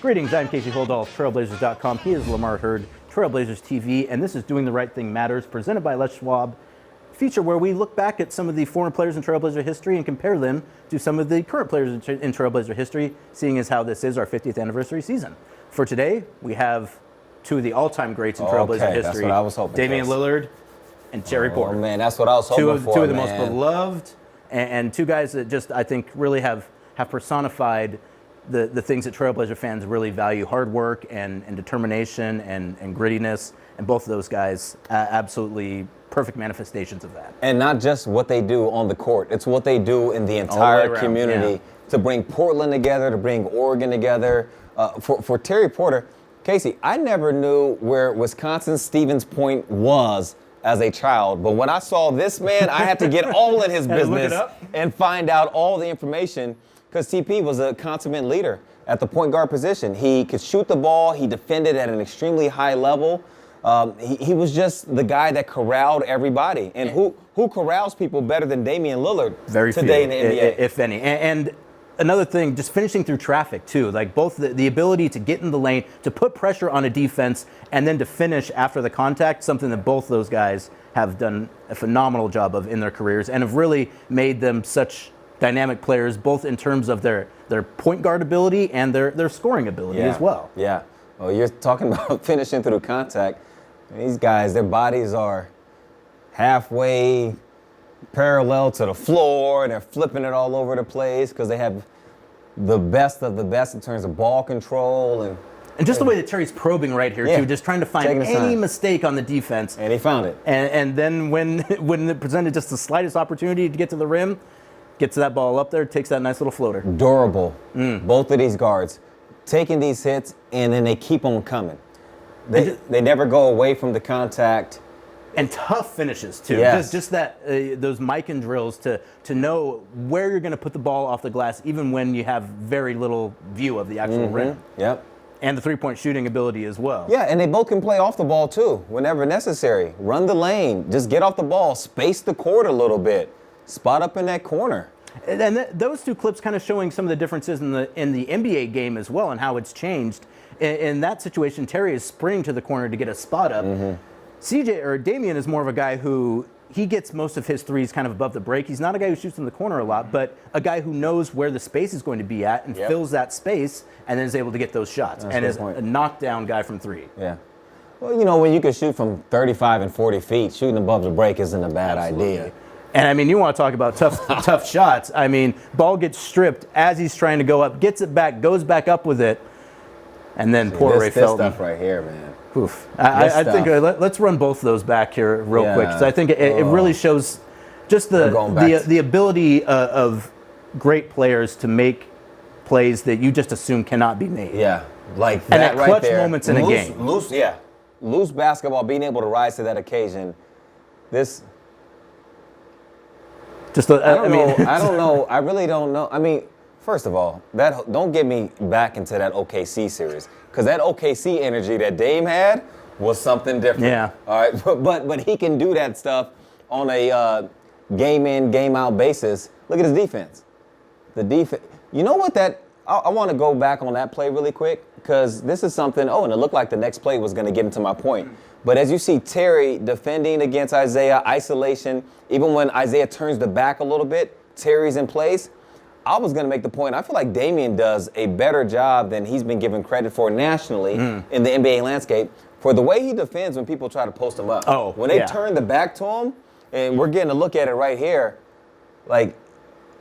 Greetings, I'm Casey Holdahl of Trailblazers.com. He is Lamar Hurd, Trailblazers TV, and this is Doing the Right Thing Matters, presented by Schwab, feature where we look back at some of the former players in Trailblazer history and compare them to some of the current players in Trailblazer history, seeing as how this is our 50th anniversary season. For today, we have two of the all-time greats in Trailblazer history. That's what I was hoping. Damian Lillard and Terry Porter. Oh, man, that's what I was hoping for, Two of the most beloved and two guys that just, I think, really have personified the things that Trailblazer fans really value: hard work and determination and grittiness. And both of those guys, absolutely perfect manifestations of that. And not just what they do on the court, it's what they do in the entire community to bring Portland together, to bring Oregon together. For Terry Porter, Casey, I never knew where Wisconsin Stevens Point was as a child, but when I saw this man, I had to get all in his business and find out all the information. Because TP was a consummate leader at the point guard position. He could shoot the ball. He defended at an extremely high level. He was just the guy that corralled everybody. And who corrals people better than Damian Lillard today in the NBA? If any. And another thing, just finishing through traffic, too. Like both the ability to get in the lane, to put pressure on a defense, and then to finish after the contact, something that both those guys have done a phenomenal job of in their careers and have really made them such dynamic players, both in terms of their point guard ability and their scoring ability as well. Yeah. Well, you're talking about finishing through contact. These guys, their bodies are halfway parallel to the floor, and they're flipping it all over the place because they have the best of the best in terms of ball control. And just the way that Terry's probing right here, too, just trying to find any mistake on the defense. And he found it. And then when it presented just the slightest opportunity to get to the rim, gets that ball up there, takes that nice little floater. Durable. Both of these guards taking these hits, and then they keep on coming. They never go away from the contact. And tough finishes, too. Yes. Just that, those Mikan drills to know where you're going to put the ball off the glass, even when you have very little view of the actual rim. Yep. And the three-point shooting ability as well. Yeah, and they both can play off the ball, too, whenever necessary. Run the lane. Just get off the ball. Space the court a little bit. Spot up in that corner. And those two clips kind of showing some of the differences in the NBA game as well and how it's changed. In that situation, Terry is sprinting to the corner to get a spot up. Damian is more of a guy who he gets most of his threes kind of above the break. He's not a guy who shoots in the corner a lot, but a guy who knows where the space is going to be at and fills that space and then is able to get those shots. And is a knockdown guy from three. Yeah. Well, you know, when you can shoot from 35 and 40 feet, shooting above the break isn't a bad idea. And I mean, you want to talk about tough shots. I mean, ball gets stripped as he's trying to go up, gets it back, goes back up with it, and then poor Ray Felton. This stuff right here, man. Oof. I think let's run both of those back here real quick, because I think it really shows just the ability of great players to make plays that you just assume cannot be made. Yeah, like and that at right clutch there. moments in a game. Loose basketball, being able to rise to that occasion. I don't know. I really don't know. I mean, first of all, don't get me back into that OKC series, because that OKC energy that Dame had was something different. Yeah. All right, but he can do that stuff on a game in, game out basis. Look at his defense. The defense. You know what? I want to go back on that play really quick, because this is something. And it looked like the next play was going to get into my point. But as you see Terry defending against Isaiah, isolation, even when Isaiah turns the back a little bit, Terry's in place. I was going to make the point, I feel like Damian does a better job than he's been given credit for nationally in the NBA landscape for the way he defends when people try to post him up. When they turn the back to him, and we're getting a look at it right here, like,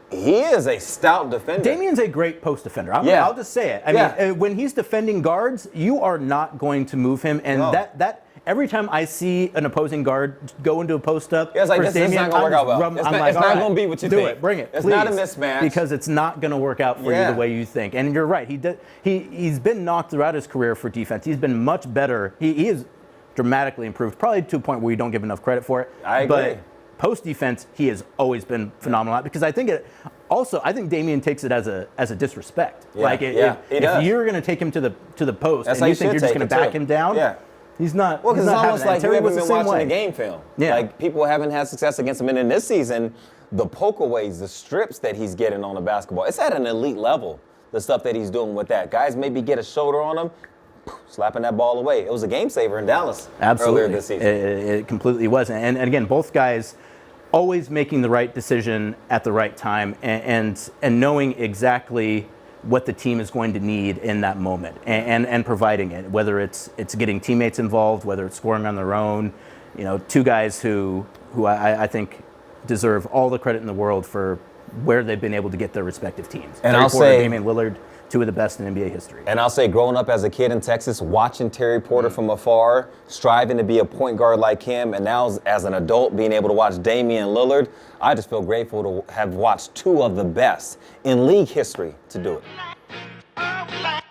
he is a stout defender. Damian's a great post defender. I'll just say it. I mean, when he's defending guards, you are not going to move him, and that every time I see an opposing guard go into a post-up, it's like, this is not going to work out well. It's not going to be what you think. Do it. Bring it, It's please. not a mismatch. Because it's not going to work out for you the way you think. And you're right. He's been knocked throughout his career for defense. He's been much better. He is dramatically improved, probably to a point where you don't give enough credit for it. I agree. But post-defense, he has always been phenomenal. Because I think Damian takes it as a disrespect. If you're going to take him to the post and you think you're just going to back him down, he's not. Well, because it's almost like you Terry haven't was been the same watching way. the game film. Yeah. Like, people haven't had success against him. And in this season, the pokeaways, the strips that he's getting on the basketball, it's at an elite level. the stuff that he's doing with that. Guys maybe get a shoulder on him, slapping that ball away. It was a game saver in Dallas earlier this season. It completely was. And again, both guys always making the right decision at the right time and knowing exactly what the team is going to need in that moment and providing it, whether it's getting teammates involved, whether it's scoring on their own. You know, two guys who I think deserve all the credit in the world for where they've been able to get their respective teams. And Terry I'll Porter, say, Damian Lillard, two of the best in NBA history. And I'll say, growing up as a kid in Texas, watching Terry Porter from afar, striving to be a point guard like him, and now as an adult being able to watch Damian Lillard, I just feel grateful to have watched two of the best in league history to do it.